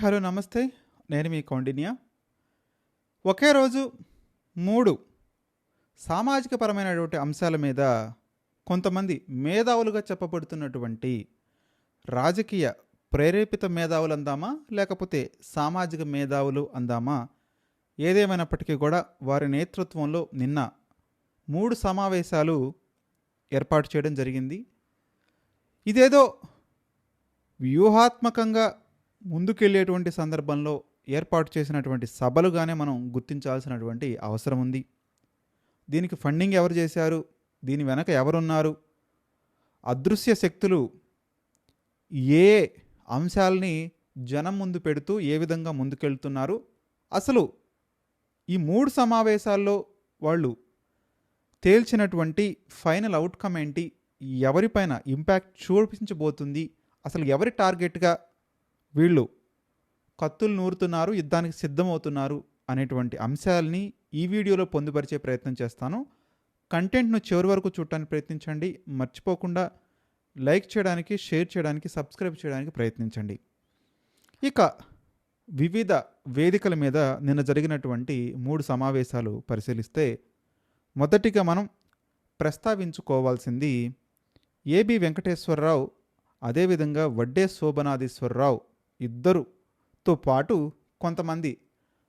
Hello నమస్తే. నేను మీ కౌండిన్య. ఒకే రోజు 3 సామాజిక పరమైనటువంటి అంశాల మీద కొంతమంది మేధావులుగా చెప్పబడుతున్నటువంటి రాజకీయ ప్రేరేపిత మేధావులు అందామా? లేకపోతే సామాజిక మేధావులు అందామా? ఏదేమైనప్పటికీ కూడా వారి నేతృత్వంలో నిన్న 3 సమావేశాలు ఏర్పాటు చేయడం జరిగింది. ఇదేదో వ్యూహాత్మకంగా ముందుకెళ్ళేటువంటి సందర్భంలో ఏర్పాటు చేసినటువంటి సభలుగానే మనం గుర్తించాల్సినటువంటి అవసరం ఉంది. దీనికి ఫండింగ్ ఎవరు చేశారు? దీని వెనక ఎవరున్నారు? అదృశ్య శక్తులు ఏ అంశాలని జనం ముందు పెడుతూ ఏ విధంగా ముందుకెళ్తున్నారు? అసలు ఈ 3 సమావేశాల్లో వాళ్ళు తేల్చినటువంటి ఫైనల్ అవుట్కమ్ ఏంటి? ఎవరిపైన ఇంపాక్ట్ చూపించబోతుంది? అసలు ఎవరి టార్గెట్గా వీళ్ళు కత్తులు నూరుతున్నారు, యుద్ధానికి సిద్ధమవుతున్నారు అనేటువంటి అంశాలని ఈ వీడియోలో పొందుపరిచే ప్రయత్నం చేస్తాను. కంటెంట్ను చివరి వరకు చూడటానికి ప్రయత్నించండి. మర్చిపోకుండా లైక్ చేయడానికి, షేర్ చేయడానికి, సబ్స్క్రైబ్ చేయడానికి ప్రయత్నించండి. ఇక వివిధ వేదికల మీద నిన్న జరిగినటువంటి 3 సమావేశాలు పరిశీలిస్తే మొదటిగా మనం ప్రస్తావించుకోవాల్సింది ఏబి వెంకటేశ్వరరావు, అదేవిధంగా వడ్డే శోభనాధీశ్వరరావు ఇద్దరుతో పాటు కొంతమంది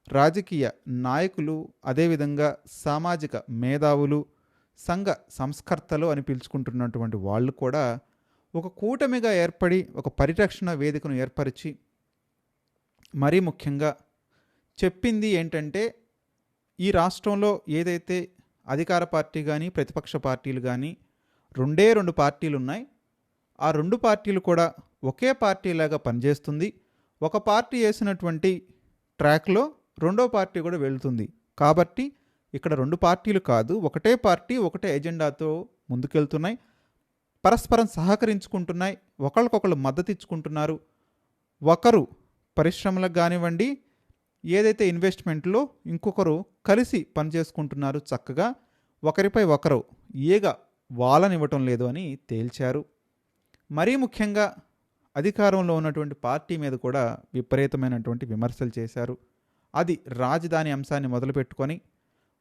రాజకీయ నాయకులు, అదేవిధంగా సామాజిక మేధావులు, సంఘ సంస్కర్తలు అని పిలుచుకుంటున్నటువంటి వాళ్ళు కూడా ఒక కూటమిగా ఏర్పడి ఒక పరిరక్షణ వేదికను ఏర్పరిచి మరీ ముఖ్యంగా చెప్పింది ఏంటంటే, ఈ రాష్ట్రంలో ఏదైతే అధికార పార్టీ కానీ ప్రతిపక్ష పార్టీలు కానీ 2 పార్టీలు ఉన్నాయి. ఆ 2 పార్టీలు కూడా ఒకే పార్టీలాగా పనిచేస్తుంది. ఒక పార్టీ వేసినటువంటి ట్రాక్లో రెండో పార్టీ కూడా వెళుతుంది. కాబట్టి ఇక్కడ 2 పార్టీలు కాదు, ఒకటే పార్టీ ఒకటే ఎజెండాతో ముందుకెళ్తున్నాయి. పరస్పరం సహకరించుకుంటున్నాయి, ఒకరికొకరు మద్దతు ఇచ్చుకుంటున్నారు. ఒకరు పరిశ్రమలకు కానివ్వండి, ఏదైతే ఇన్వెస్ట్మెంట్లో ఇంకొకరు కలిసి పనిచేసుకుంటున్నారు. చక్కగా ఒకరిపై ఒకరు ఏగా వాళ్ళనివ్వటం లేదు అని తేల్చారు. మరీ ముఖ్యంగా అధికారంలో ఉన్నటువంటి పార్టీ మీద కూడా విపరీతమైనటువంటి విమర్శలు చేశారు. అది రాజధాని అంశాన్ని మొదలుపెట్టుకొని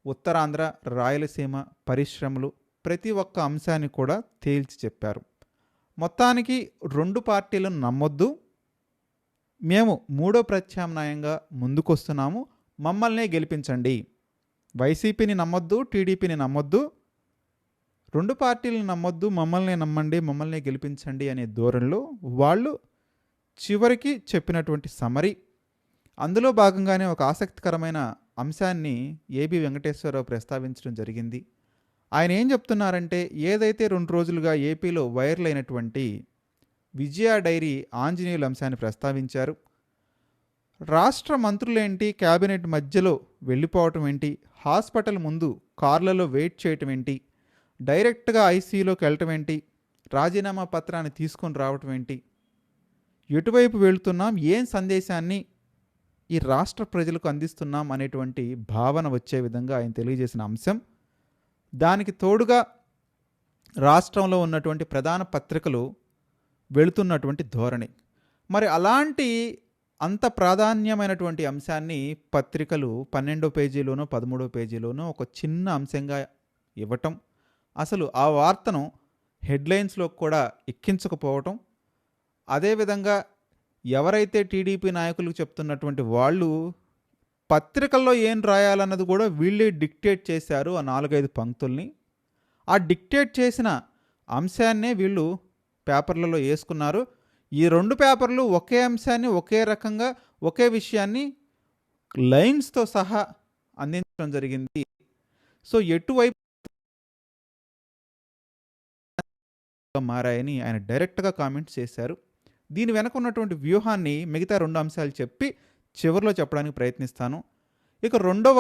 ఉత్తరాంధ్ర, రాయలసీమ, పరిశ్రమలు ప్రతి ఒక్క అంశాన్ని కూడా తేల్చి చెప్పారు. మొత్తానికి 2 పార్టీలను నమ్మొద్దు, మేము 3వ ప్రత్యామ్నాయంగా ముందుకొస్తున్నాము, మమ్మల్నే గెలిపించండి. వైసీపీని నమ్మొద్దు, టీడీపీని నమ్మొద్దు, 2 పార్టీలను నమ్మొద్దు, మమ్మల్ని నమ్మండి, మమ్మల్ని గెలిపించండి అనే ధోరణిలో వాళ్ళు చివరికి చెప్పినటువంటి సమరీ. అందులో భాగంగానే ఒక ఆసక్తికరమైన అంశాన్ని ఏబి వెంకటేశ్వరరావు ప్రస్తావించడం జరిగింది. ఆయన ఏం చెప్తున్నారంటే, ఏదైతే 2 రోజులుగా ఏపీలో వైరల్ అయినటువంటి విజయ డైరీ ఆంజనేయుల అంశాన్ని ప్రస్తావించారు. రాష్ట్ర మంత్రులేంటి క్యాబినెట్ మధ్యలో వెళ్ళిపోవటం ఏంటి, హాస్పిటల్ ముందు కార్లలో వెయిట్ చేయటం ఏంటి, డైరెక్ట్గా ఐసీయూలోకి వెళ్ళటం ఏంటి, రాజీనామా పత్రాన్ని తీసుకొని రావటం ఏంటి, ఎటువైపు వెళుతున్నాం, ఏం సందేశాన్ని ఈ రాష్ట్ర ప్రజలకు అందిస్తున్నాం అనేటువంటి భావన వచ్చే విధంగా ఆయన తెలియజేసిన అంశం. దానికి తోడుగా రాష్ట్రంలో ఉన్నటువంటి ప్రధాన పత్రికలు వెళుతున్నటువంటి ధోరణి. మరి అలాంటి అంత ప్రాధాన్యమైనటువంటి అంశాన్ని పత్రికలు 12వ పేజీలోనో 13వ పేజీలోనో ఒక చిన్న అంశంగా ఇవ్వటం, అసలు ఆ వార్తను హెడ్లైన్స్లో కూడా ఎక్కించకపోవటం, అదేవిధంగా ఎవరైతే టీడీపీ నాయకులకు చెప్తున్నటువంటి వాళ్ళు పత్రికల్లో ఏం రాయాలన్నది కూడా వీళ్ళే డిక్టేట్ చేశారు. ఆ 4-5 పంక్తుల్ని ఆ డిక్టేట్ చేసిన అంశాన్నే వీళ్ళు పేపర్లలో వేసుకున్నారు. ఈ 2 పేపర్లు ఒకే అంశాన్ని ఒకే రకంగా ఒకే విషయాన్ని లైన్స్తో సహా అందించడం జరిగింది. సో ఎటువైపు మారాయని ఆయన డైరెక్ట్గా కామెంట్స్ చేశారు. దీని వెనక ఉన్నటువంటి వ్యూహాన్ని మిగతా 2 అంశాలు చెప్పి చివరిలో చెప్పడానికి ప్రయత్నిస్తాను. ఇక 2వ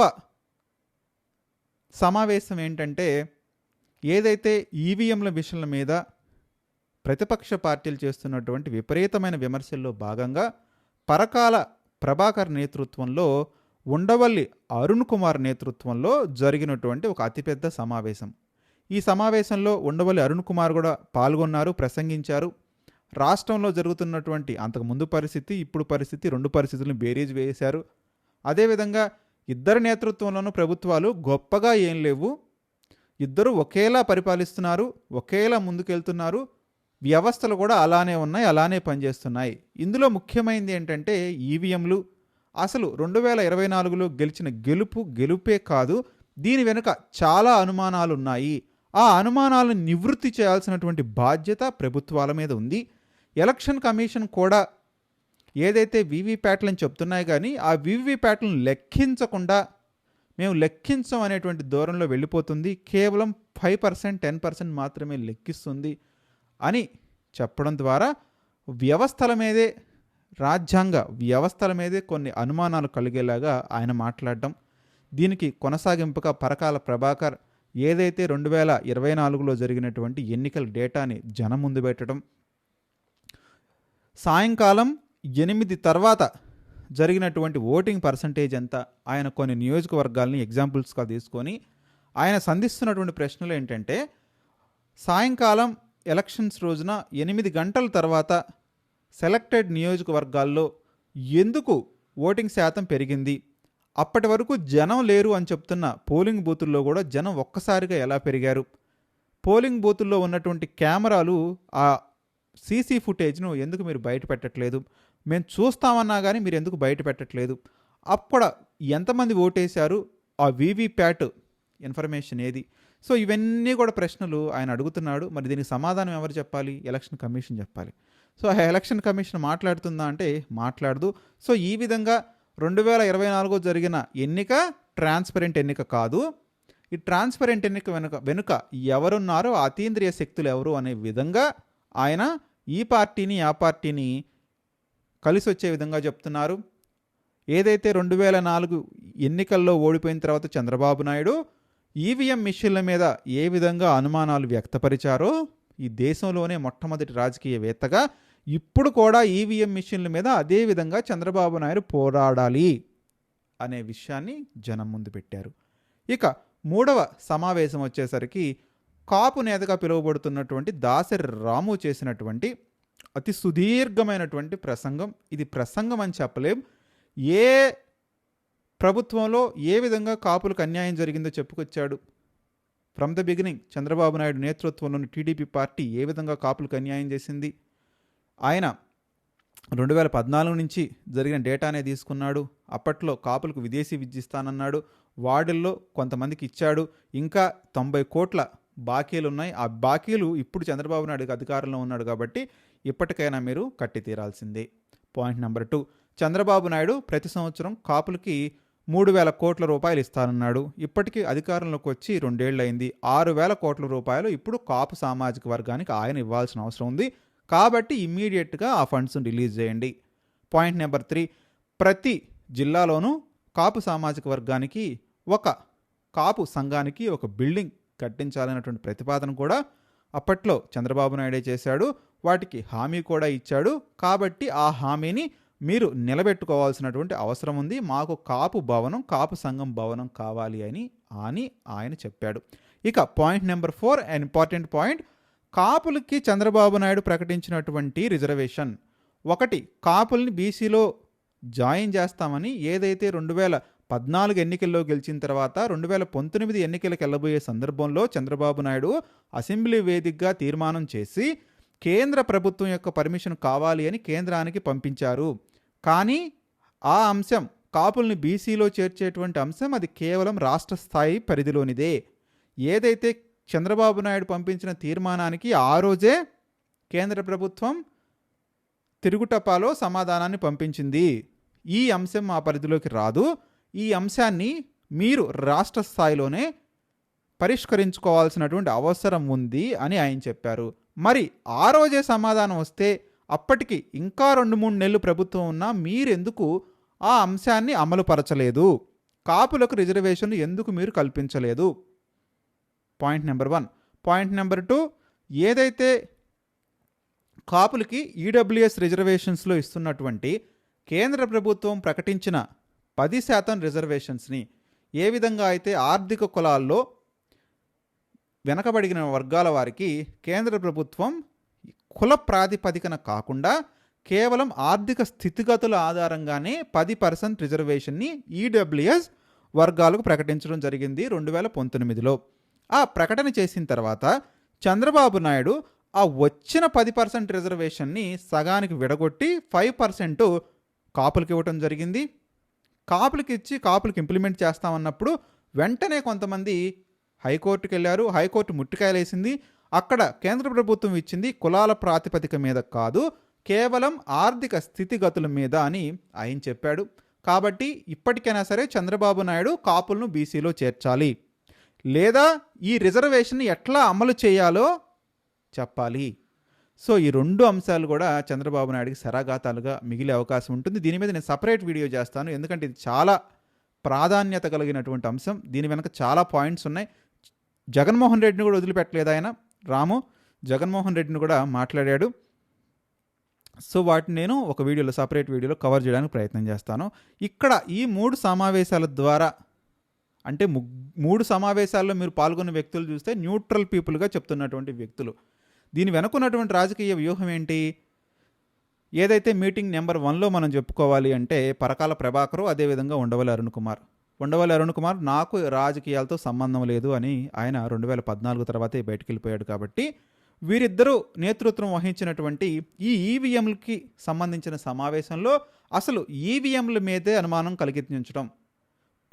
సమావేశం ఏంటంటే, ఏదైతే ఈవీఎంల విషయాల మీద ప్రతిపక్ష పార్టీలు చేస్తున్నటువంటి విపరీతమైన విమర్శల్లో భాగంగా పరకాల ప్రభాకర్ నేతృత్వంలో, ఉండవల్లి అరుణ్ కుమార్ నేతృత్వంలో జరిగినటువంటి ఒక అతిపెద్ద సమావేశం. ఈ సమావేశంలో ఉండవల్లి అరుణ్ కుమార్ కూడా పాల్గొన్నారు, ప్రసంగించారు. రాష్ట్రంలో జరుగుతున్నటువంటి అంతకుముందు పరిస్థితి, ఇప్పుడు పరిస్థితి 2 పరిస్థితులను బేరీజ్ వేశారు. అదేవిధంగా ఇద్దరి నేతృత్వంలోనూ ప్రభుత్వాలు గొప్పగా ఏం లేవు. ఇద్దరు ఒకేలా పరిపాలిస్తున్నారు, ఒకేలా ముందుకెళ్తున్నారు. వ్యవస్థలు కూడా అలానే ఉన్నాయి, అలానే పనిచేస్తున్నాయి. ఇందులో ముఖ్యమైనది ఏంటంటే ఈవీఎంలు. అసలు 2024లో గెలిచిన గెలుపే కాదు, దీని వెనుక చాలా అనుమానాలు ఉన్నాయి. ఆ అనుమానాలను నివృత్తి చేయాల్సినటువంటి బాధ్యత ప్రభుత్వాల మీద ఉంది. ఎలక్షన్ కమిషన్ కూడా ఏదైతే వీవీప్యాట్లను చెప్తున్నాయి కానీ ఆ వీవీప్యాట్లను లెక్కించకుండా మేము లెక్కించం అనేటువంటి దూరంలో వెళ్ళిపోతుంది. కేవలం 5%, 10% మాత్రమే లెక్కిస్తుంది అని చెప్పడం ద్వారా వ్యవస్థల మీదే, రాజ్యాంగ వ్యవస్థల మీదే కొన్ని అనుమానాలు కలిగేలాగా ఆయన మాట్లాడడం. దీనికి కొనసాగింపుగా పరకాల ప్రభాకర్ ఏదైతే 2024లో జరిగినటువంటి ఎన్నికల డేటాని జనం ముందు పెట్టడం, సాయంకాలం 8 తర్వాత జరిగినటువంటి ఓటింగ్ పర్సంటేజ్ ఎంత, ఆయన కొన్ని నియోజకవర్గాల్ని ఎగ్జాంపుల్స్గా తీసుకొని ఆయన సంధిస్తున్నటువంటి ప్రశ్నలు ఏంటంటే, సాయంకాలం ఎలక్షన్స్ రోజున 8 గంటల తర్వాత సెలెక్టెడ్ నియోజకవర్గాల్లో ఎందుకు ఓటింగ్ శాతం పెరిగింది, అప్పటి వరకు జనం లేరు అని చెప్తున్న పోలింగ్ బూతుల్లో కూడా జనం ఒక్కసారిగా ఎలా పెరిగారు, పోలింగ్ బూతుల్లో ఉన్నటువంటి కెమెరాలు ఆ సీసీ ఫుటేజ్ను ఎందుకు మీరు బయట పెట్టట్లేదు, మేము చూస్తామన్నా కానీ మీరు ఎందుకు బయట పెట్టట్లేదు, అక్కడ ఎంతమంది ఓటేశారు, ఆ వీవీప్యాట్ ఇన్ఫర్మేషన్ ఏది. సో ఇవన్నీ కూడా ప్రశ్నలు ఆయన అడుగుతున్నాడు. మరి దీనికి సమాధానం ఎవరు చెప్పాలి? ఎలక్షన్ కమిషన్ చెప్పాలి. సో ఆ ఎలక్షన్ కమిషన్ మాట్లాడుతుందా అంటే మాట్లాడదు. సో ఈ విధంగా 2024 జరిగిన ఎన్నిక ట్రాన్స్పరెంట్ ఎన్నిక కాదు. ఈ ట్రాన్స్పరెంట్ ఎన్నిక వెనుక ఎవరున్నారో అతీంద్రియ శక్తులు ఎవరు అనే విధంగా ఆయన ఈ పార్టీని ఆ పార్టీని కలిసి వచ్చే విధంగా చెప్తున్నారు. ఏదైతే 2004 ఎన్నికల్లో ఓడిపోయిన తర్వాత చంద్రబాబు నాయుడు ఈవీఎం మిషన్ల మీద ఏ విధంగా అనుమానాలు వ్యక్తపరిచారో, ఈ దేశంలోనే మొట్టమొదటి రాజకీయవేత్తగా ఇప్పుడు కూడా ఈవీఎం మిషన్ల మీద అదే విధంగా చంద్రబాబు నాయుడు పోరాడాలి అనే విషయాన్ని జనం ముందు పెట్టారు. ఇక 3వ సమావేశం వచ్చేసరికి కాపు నేతగా పిలువబడుతున్నటువంటి దాసరి రాము చేసినటువంటి అతి సుదీర్ఘమైనటువంటి ప్రసంగం. ఇది ప్రసంగం అని చెప్పలేం. ఏ ప్రభుత్వంలో ఏ విధంగా కాపులకు అన్యాయం జరిగిందో చెప్పుకొచ్చాడు. From the beginning Chandrababu Naidu నేతృత్వంలోని టీడీపీ పార్టీ ఏ విధంగా కాపులకు అన్యాయం చేసింది. ఆయన 2014 నుంచి జరిగిన డేటానే తీసుకున్నాడు. అప్పట్లో కాపులకు విదేశీ విద్య ఇస్తానన్నాడు, వార్డుల్లో కొంతమందికి ఇచ్చాడు. ఇంకా 90 కోట్ల బాకీలు ఉన్నాయి. ఆ బాకీలు ఇప్పుడు చంద్రబాబు నాయుడు అధికారంలో ఉన్నాడు కాబట్టి ఇప్పటికైనా మీరు కట్టి తీరాల్సిందే. పాయింట్ నెంబర్ 2, చంద్రబాబు నాయుడు ప్రతి సంవత్సరం కాపులకి 3,000 కోట్ల రూపాయలు ఇస్తానన్నాడు. ఇప్పటికీ అధికారంలోకి వచ్చి 2 ఏళ్ళు అయింది. 6,000 కోట్ల రూపాయలు ఇప్పుడు కాపు సామాజిక వర్గానికి ఆయన ఇవ్వాల్సిన అవసరం ఉంది. కాబట్టి ఇమ్మీడియట్గా ఆ ఫండ్స్ని రిలీజ్ చేయండి. పాయింట్ నెంబర్ 3, ప్రతి జిల్లాలోనూ కాపు సామాజిక వర్గానికి ఒక కాపు సంఘానికి ఒక బిల్డింగ్ కట్టించాలనేటువంటి ప్రతిపాదన కూడా అప్పట్లో చంద్రబాబు నాయుడే చేశాడు. వాటికి హామీ కూడా ఇచ్చాడు. కాబట్టి ఆ హామీని మీరు నిలబెట్టుకోవాల్సినటువంటి అవసరం ఉంది. మాకు కాపు భవనం, కాపు సంఘం భవనం కావాలి అని ఆయన చెప్పాడు. ఇక పాయింట్ నెంబర్ 4, ఇంపార్టెంట్ పాయింట్, కాపులకి చంద్రబాబు నాయుడు ప్రకటించినటువంటి రిజర్వేషన్. 1, కాపుల్ని బీసీలో జాయిన్ చేస్తామని ఏదైతే 2014 ఎన్నికల్లో గెలిచిన తర్వాత 2019 ఎన్నికలకు వెళ్ళబోయే సందర్భంలో చంద్రబాబు నాయుడు అసెంబ్లీ వేదికగా తీర్మానం చేసి కేంద్ర ప్రభుత్వం యొక్క పర్మిషన్ కావాలి అని కేంద్రానికి పంపించారు. కానీ ఆ అంశం, కాపుల్ని బీసీలో చేర్చేటువంటి అంశం, అది కేవలం రాష్ట్ర స్థాయి పరిధిలోనిదే. ఏదైతే చంద్రబాబు నాయుడు పంపించిన తీర్మానానికి ఆ రోజే కేంద్ర ప్రభుత్వం తిరుగుటపాలో సమాధానాన్ని పంపించింది. ఈ అంశం మా పరిధిలోకి రాదు, ఈ అంశాన్ని మీరు రాష్ట్ర స్థాయిలోనే పరిష్కరించుకోవాల్సినటువంటి అవసరం ఉంది అని ఆయన చెప్పారు. మరి ఆ రోజే సమాధానం వస్తే అప్పటికి ఇంకా 2-3 నెలలు ప్రభుత్వం ఉన్నా మీరెందుకు ఆ అంశాన్ని అమలుపరచలేదు? కాపులకు రిజర్వేషన్ ఎందుకు మీరు కల్పించలేదు? Point number 1. పాయింట్ నెంబర్ 2, ఏదైతే కాపులకి ఈడబ్ల్యూఎస్ రిజర్వేషన్స్లో ఇస్తున్నటువంటి కేంద్ర ప్రభుత్వం ప్రకటించిన 10% రిజర్వేషన్స్ని ఏ విధంగా అయితే ఆర్థిక కులాల్లో వెనకబడిన వర్గాల వారికి కేంద్ర ప్రభుత్వం కుల ప్రాతిపదికన కాకుండా కేవలం ఆర్థిక స్థితిగతుల ఆధారంగానే 10% రిజర్వేషన్ని ఈడబ్ల్యూఎస్ వర్గాలకు ప్రకటించడం జరిగింది 2019లో. ఆ ప్రకటన చేసిన తర్వాత చంద్రబాబు నాయుడు ఆ వచ్చిన 10% రిజర్వేషన్ని సగానికి విడగొట్టి 5% కాపులకు ఇవ్వటం జరిగింది. కాపులకు ఇచ్చి కాపులకు ఇంప్లిమెంట్ చేస్తామన్నప్పుడు వెంటనే కొంతమంది హైకోర్టుకు వెళ్ళారు. హైకోర్టు ముట్టికాయలేసింది. అక్కడ కేంద్ర ప్రభుత్వం ఇచ్చింది కులాల ప్రాతిపదిక మీద కాదు, కేవలం ఆర్థిక స్థితిగతుల మీద అని ఆయన చెప్పాడు. కాబట్టి ఇప్పటికైనా సరే చంద్రబాబు నాయుడు కాపులను బీసీలో చేర్చాలి, లేదా ఈ రిజర్వేషన్ ఎట్లా అమలు చేయాలో చెప్పాలి. సో ఈ 2 అంశాలు కూడా చంద్రబాబు నాయుడికి శరాఘాతాలుగా మిగిలే అవకాశం ఉంటుంది. దీని మీద నేను సపరేట్ వీడియో చేస్తాను, ఎందుకంటే ఇది చాలా ప్రాధాన్యత కలిగినటువంటి అంశం. దీని వెనక చాలా పాయింట్స్ ఉన్నాయి. జగన్మోహన్ రెడ్డిని కూడా వదిలిపెట్టలేదు ఆయన. రాము జగన్మోహన్ రెడ్డిని కూడా మాట్లాడాడు. సో వాటిని నేను ఒక వీడియోలో, సపరేట్ వీడియోలో కవర్ చేయడానికి ప్రయత్నం చేస్తాను. ఇక్కడ ఈ 3 సమావేశాల ద్వారా, అంటే 3 సమావేశాల్లో మీరు పాల్గొన్న వ్యక్తులు చూస్తే న్యూట్రల్ పీపుల్గా చెప్తున్నటువంటి వ్యక్తులు. దీని వెనుకున్నటువంటి రాజకీయ వ్యూహం ఏంటి? ఏదైతే మీటింగ్ నెంబర్ 1లో మనం చెప్పుకోవాలి అంటే పరకాల ప్రభాకరు, అదేవిధంగా ఉండవల్లి అరుణ్ కుమార్. ఉండవల్లి అరుణ్ కుమార్ నాకు రాజకీయాలతో సంబంధం లేదు అని ఆయన 2014 తర్వాతే బయటికి వెళ్ళిపోయాడు. కాబట్టి వీరిద్దరూ నేతృత్వం వహించినటువంటి ఈ ఈవీఎంలకి సంబంధించిన సమావేశంలో అసలు ఈవీఎంల మీదే అనుమానం కలిగించడం,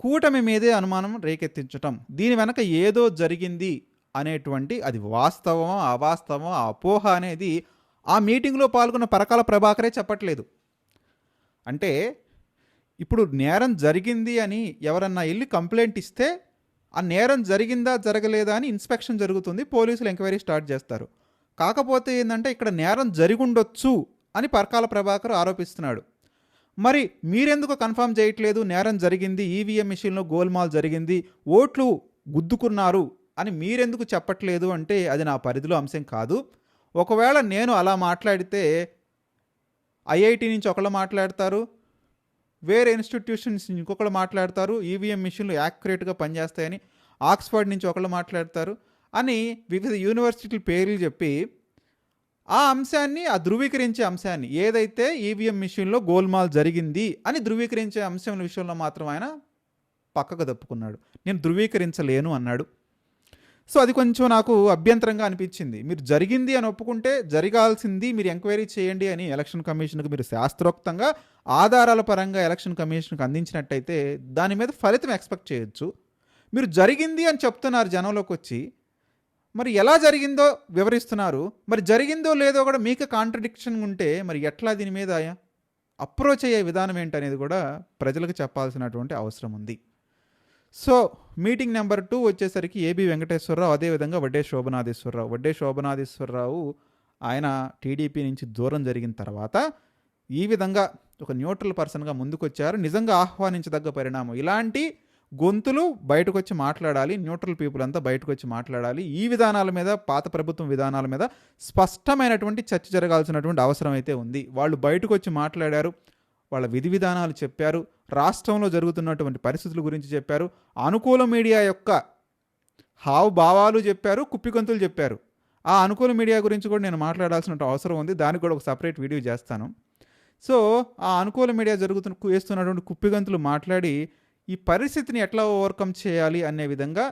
కూటమి మీదే అనుమానం రేకెత్తించటం, దీని వెనక ఏదో జరిగింది అనేటువంటి, అది వాస్తవమో అవాస్తవమో అపోహ అనేది ఆ మీటింగ్లో పాల్గొన్న పరకాల ప్రభాకరే చెప్పట్లేదు. అంటే ఇప్పుడు నేరం జరిగింది అని ఎవరన్నా వెళ్ళి కంప్లైంట్ ఇస్తే ఆ నేరం జరిగిందా జరగలేదా అని ఇన్స్పెక్షన్ జరుగుతుంది, పోలీసులు ఎంక్వైరీ స్టార్ట్ చేస్తారు. కాకపోతే ఏంటంటే ఇక్కడ నేరం జరిగుండొచ్చు అని పరకాల ప్రభాకర్ ఆరోపిస్తున్నాడు. మరి మీరెందుకు కన్ఫర్మ్ చేయట్లేదు నేరం జరిగింది, ఈవీఎం మిషన్లో గోల్మాల్ జరిగింది, ఓట్లు గుద్దుకున్నారు అని మీరెందుకు చెప్పట్లేదు అంటే అది నా పరిధిలో అంశం కాదు. ఒకవేళ నేను అలా మాట్లాడితే ఐఐటి నుంచి ఒకళ్ళు మాట్లాడతారు, వేరే ఇన్స్టిట్యూషన్స్ నుంచి ఇంకొకళ్ళు మాట్లాడతారు, ఈవీఎం మిషన్లు యాక్యురేట్గా పనిచేస్తాయని ఆక్స్ఫర్డ్ నుంచి ఒకళ్ళు మాట్లాడతారు అని వివిధ యూనివర్సిటీల పేర్లు చెప్పి ఆ అంశాన్ని, ఆ ధృవీకరించే అంశాన్ని, ఏదైతే ఈవీఎం మిషన్లో గోల్మాల్ జరిగింది అని ధృవీకరించే అంశం విషయంలో మాత్రం ఆయన పక్కకు తప్పుకున్నాడు. నేను ధృవీకరించలేను అన్నాడు. సో అది కొంచెం నాకు అభ్యంతరంగా అనిపించింది. మీరు జరిగింది అని ఒప్పుకుంటే జరగాల్సింది మీరు ఎంక్వైరీ చేయండి అని ఎలక్షన్ కమిషన్కి మీరు శాస్త్రోక్తంగా ఆధారాల పరంగా ఎలక్షన్ కమిషన్కి అందించినట్టయితే దాని మీద ఫలితం ఎక్స్పెక్ట్ చేయొచ్చు. మీరు జరిగింది అని చెప్తున్నారు జనంలోకి వచ్చి, మరి ఎలా జరిగిందో వివరిస్తున్నారు, మరి జరిగిందో లేదో కూడా మీకు కాంట్రడిక్షన్ ఉంటే మరి ఎట్లా దీని మీద అప్రోచ్ అయ్యే విధానం ఏంటనేది కూడా ప్రజలకు చెప్పాల్సినటువంటి అవసరం ఉంది. సో మీటింగ్ నెంబర్ 2 వచ్చేసరికి ఏబి వెంకటేశ్వరరావు, అదేవిధంగా వడ్డే శోభనాధీశ్వరరావు ఆయన టీడీపీ నుంచి దూరం జరిగిన తర్వాత ఈ విధంగా ఒక న్యూట్రల్ పర్సన్గా ముందుకొచ్చారు. నిజంగా ఆహ్వానించదగ్గ పరిణామం. ఇలాంటి గొంతులు బయటకు వచ్చి మాట్లాడాలి, న్యూట్రల్ పీపుల్ అంతా బయటకు వచ్చి మాట్లాడాలి. ఈ విధానాల మీద, పాత ప్రభుత్వం విధానాల మీద స్పష్టమైనటువంటి చర్చ జరగాల్సినటువంటి అవసరం అయితే ఉంది. వాళ్ళు బయటకు వచ్చి మాట్లాడారు, వాళ్ళ విధి విధానాలు చెప్పారు, రాష్ట్రంలో జరుగుతున్నటువంటి పరిస్థితుల గురించి చెప్పారు, అనుకూల మీడియా యొక్క హావభావాలు చెప్పారు, కుప్పిగొంతులు చెప్పారు. ఆ అనుకూల మీడియా గురించి కూడా నేను మాట్లాడాల్సిన అవసరం ఉంది, దానికి కూడా ఒక సపరేట్ వీడియో చేస్తాను. సో ఆ అనుకూల మీడియా వేస్తున్నటువంటి కుప్పిగంతులు మాట్లాడి ఈ పరిస్థితిని ఎట్లా ఓవర్కమ్ చేయాలి అనే విధంగా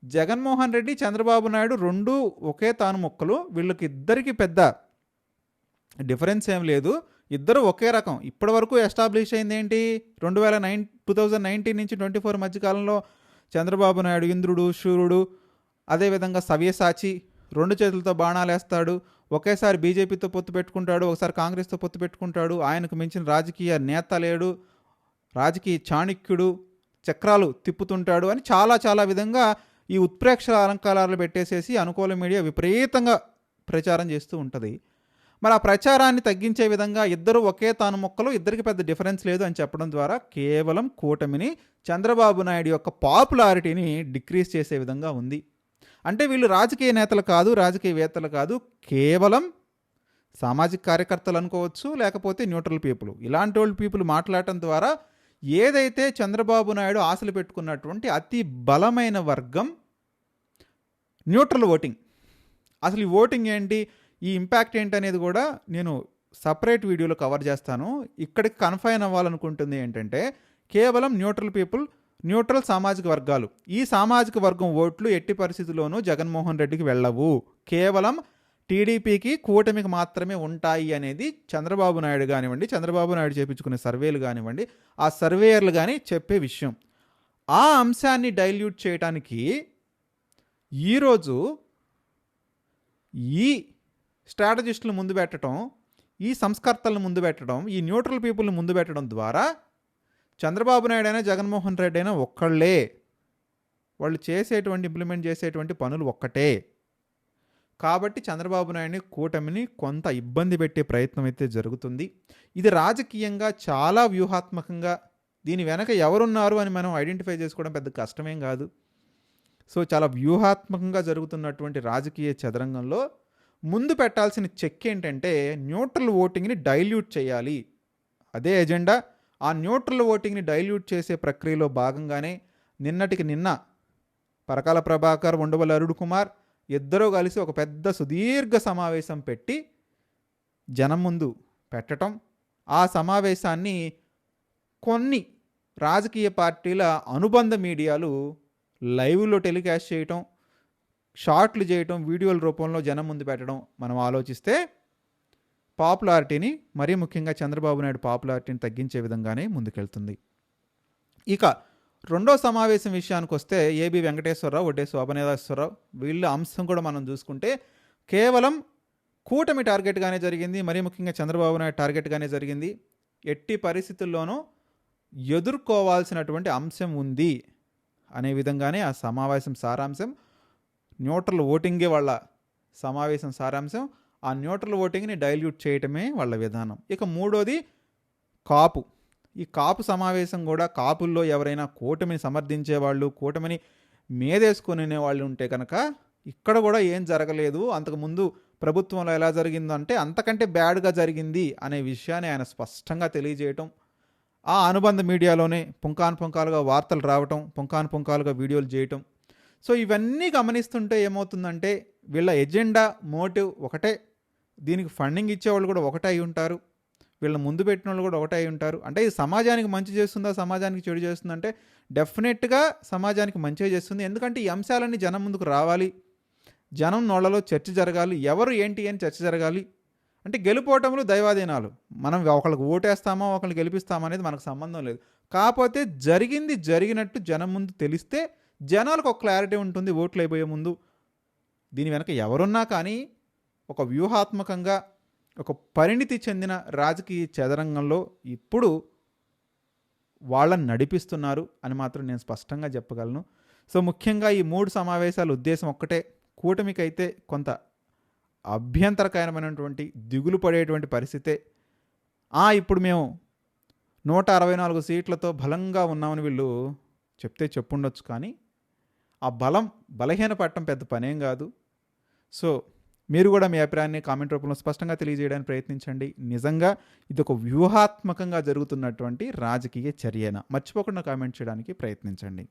జగన్మోహన్ రెడ్డి, చంద్రబాబు నాయుడు 2 ఒకే తాను మొక్కలు. వీళ్ళకి ఇద్దరికి పెద్ద డిఫరెన్స్ ఏం లేదు, ఇద్దరు ఒకే రకం. ఇప్పటి వరకు ఎస్టాబ్లిష్ అయింది ఏంటి? 2019 నుంచి 24 మధ్యకాలంలో చంద్రబాబు నాయుడు ఇంద్రుడు, శూరుడు, అదేవిధంగా సవ్యసాచి, 2 చేతులతో బాణాలు వేస్తాడు, ఒకేసారి బీజేపీతో పొత్తు పెట్టుకుంటాడు, ఒకసారి కాంగ్రెస్తో పొత్తు పెట్టుకుంటాడు, ఆయనకు మించిన రాజకీయ నేత లేడు, రాజకీయ చాణక్యుడు, చక్రాలు తిప్పుతుంటాడు అని చాలా చాలా విధంగా ఈ ఉత్ప్రేక్ష అలంకారాలు పెట్టేసేసి అనుకూల మీడియా విపరీతంగా ప్రచారం చేస్తూ ఉంటుంది. మరి ఆ ప్రచారాన్ని తగ్గించే విధంగా ఇద్దరు ఒకే తాను మొక్కలు, ఇద్దరికి పెద్ద డిఫరెన్స్ లేదు అని చెప్పడం ద్వారా కేవలం కూటమిని, చంద్రబాబు నాయుడు యొక్క పాపులారిటీని డిక్రీజ్ చేసే విధంగా ఉంది. అంటే వీళ్ళు రాజకీయ నేతలు కాదు, రాజకీయవేత్తలు కాదు, కేవలం సామాజిక కార్యకర్తలు అనుకోవచ్చు, లేకపోతే న్యూట్రల్ పీపుల్. ఇలాంటి వాళ్ళు పీపుల్ మాట్లాడటం ద్వారా ఏదైతే చంద్రబాబు నాయుడు ఆశలు పెట్టుకున్నటువంటి అతి బలమైన వర్గం న్యూట్రల్ ఓటింగ్. అసలు ఈ ఓటింగ్ ఏంటి? ఈ ఇంపాక్ట్ ఏంటనేది కూడా నేను సపరేట్ వీడియోలో కవర్ చేస్తాను. ఇక్కడికి కన్ఫైన్ అవ్వాలనుకుంటుంది ఏంటంటే కేవలం న్యూట్రల్ పీపుల్, న్యూట్రల్ సామాజిక వర్గాలు, ఈ సామాజిక వర్గం ఓట్లు ఎట్టి పరిస్థితుల్లోనూ జగన్మోహన్ రెడ్డికి వెళ్ళవు, కేవలం టీడీపీకి కూటమికి మాత్రమే ఉంటాయి అనేది చంద్రబాబు నాయుడు కానివ్వండి, చంద్రబాబు నాయుడు చేపించుకునే సర్వేలు కానివ్వండి, ఆ సర్వేయర్లు కానీ చెప్పే విషయం. ఆ అంశాన్ని డైల్యూట్ చేయడానికి ఈరోజు ఈ స్ట్రాటజిస్టులు ముందు పెట్టడం, ఈ సంస్కర్తలను ముందు పెట్టడం, ఈ న్యూట్రల్ పీపుల్ని ముందు పెట్టడం ద్వారా చంద్రబాబు నాయుడు అయినా జగన్మోహన్ రెడ్డి అయినా ఒక్కళ్ళే, వాళ్ళు చేసేటువంటి ఇంప్లిమెంట్ చేసేటువంటి పనులు ఒక్కటే. కాబట్టి చంద్రబాబు నాయుడిని, కూటమిని కొంత ఇబ్బంది పెట్టే ప్రయత్నం అయితే జరుగుతుంది. ఇది రాజకీయంగా చాలా వ్యూహాత్మకంగా, దీని వెనక ఎవరున్నారు అని మనం ఐడెంటిఫై చేసుకోవడం పెద్ద కష్టమేం కాదు. సో చాలా వ్యూహాత్మకంగా జరుగుతున్నటువంటి రాజకీయ చదరంగంలో ముందు పెట్టాల్సిన చెక్ ఏంటంటే న్యూట్రల్ ఓటింగ్ని డైల్యూట్ చేయాలి. అదే ఎజెండా. ఆ న్యూట్రల్ ఓటింగ్ని డైల్యూట్ చేసే ప్రక్రియలో భాగంగానే నిన్నటికి నిన్న పరకాల ప్రభాకర్, ఉండవల్లి అరుణ్ కుమార్ ఇద్దరూ కలిసి ఒక పెద్ద సుదీర్ఘ సమావేశం పెట్టి జనం ముందు పెట్టడం, ఆ సమావేశాన్ని కొన్ని రాజకీయ పార్టీల అనుబంధ మీడియాలు లైవ్లో టెలికాస్ట్ చేయటం, షార్ట్లు చేయటం, వీడియోల రూపంలో జనం ముందు పెట్టడం మనం ఆలోచిస్తే పాపులారిటీని, మరీ ముఖ్యంగా చంద్రబాబు నాయుడు పాపులారిటీని తగ్గించే విధంగానే ముందుకెళ్తుంది. ఇక రెండో సమావేశం విషయానికి వస్తే ఏబి వెంకటేశ్వరరావు, ఒడ్డే శోభనేశ్వరరావు వీళ్ళ అంశం కూడా మనం చూసుకుంటే కేవలం కూటమి టార్గెట్గానే జరిగింది, మరీ ముఖ్యంగా చంద్రబాబు నాయుడు టార్గెట్గానే జరిగింది. ఎట్టి పరిస్థితుల్లోనూ ఎదుర్కోవాల్సినటువంటి అంశం ఉంది అనే విధంగానే ఆ సమావేశం సారాంశం. న్యూట్రల్ ఓటింగే వాళ్ళ సమావేశం సారాంశం. ఆ న్యూట్రల్ ఓటింగ్ని డైల్యూట్ చేయటమే వాళ్ళ విధానం. ఇక మూడోది కాపు. ఈ కాపు సమావేశం కూడా కాపుల్లో ఎవరైనా కూటమిని సమర్థించే వాళ్ళు, కూటమిని మేదేసుకునే వాళ్ళు ఉంటే కనుక ఇక్కడ కూడా ఏం జరగలేదు, అంతకుముందు ప్రభుత్వంలో ఎలా జరిగిందంటే అంతకంటే బ్యాడ్గా జరిగింది అనే విషయాన్ని ఆయన స్పష్టంగా తెలియజేయటం, ఆ అనుబంధ మీడియాలోనే పుంకానుగా వార్తలు రావటం, పుంకానుగా వీడియోలు చేయటం. సో ఇవన్నీ గమనిస్తుంటే ఏమవుతుందంటే వీళ్ళ ఎజెండా, మోటివ్ ఒకటే. దీనికి ఫండింగ్ ఇచ్చేవాళ్ళు కూడా ఒకటే అయి ఉంటారు, వీళ్ళ ముందు పెట్టిన వాళ్ళు కూడా ఒకటే అయి ఉంటారు. అంటే ఇది సమాజానికి మంచి చేస్తుందా, సమాజానికి చెడు చేస్తుందంటే డెఫినెట్గా సమాజానికి మంచిగా చేస్తుంది. ఎందుకంటే ఈ అంశాలన్నీ జనం ముందుకు రావాలి, జనం నోళ్లలో చర్చ జరగాలి, ఎవరు ఏంటి అని చర్చ జరగాలి. అంటే గెలుపోవటంలో దైవాధీనాలు, మనం ఒకళ్ళకి ఓటేస్తామో ఒకళ్ళని గెలిపిస్తామో అనేది మనకు సంబంధం లేదు. కాకపోతే జరిగింది జరిగినట్టు జనం ముందు తెలిస్తే జనాలకు ఒక క్లారిటీ ఉంటుంది ఓట్లు అయిపోయే ముందు. దీని వెనక ఎవరున్నా కానీ ఒక వ్యూహాత్మకంగా ఒక పరిణితి చెందిన రాజకీయ చదరంగంలో ఇప్పుడు వాళ్ళని నడిపిస్తున్నారు అని మాత్రం నేను స్పష్టంగా చెప్పగలను. సో ముఖ్యంగా ఈ 3 సమావేశాల ఉద్దేశం ఒక్కటే, కూటమికైతే కొంత అభ్యంతరకరమైనటువంటి దిగులు పడేటువంటి పరిస్థితే. ఇప్పుడు మేము 164 సీట్లతో బలంగా ఉన్నామని వీళ్ళు చెప్తే చెప్పుండొచ్చు, కానీ ఆ బలహీనపడటం పెద్ద పనేం కాదు. సో మీరు కూడా మీ అభిప్రాయాన్ని కామెంట్ రూపంలో స్పష్టంగా తెలియజేయడానికి ప్రయత్నించండి. నిజంగా ఇది ఒక వ్యూహాత్మకంగా జరుగుతున్నటువంటి రాజకీయ చర్యన మర్చిపోకుండా కామెంట్ చేయడానికి ప్రయత్నించండి.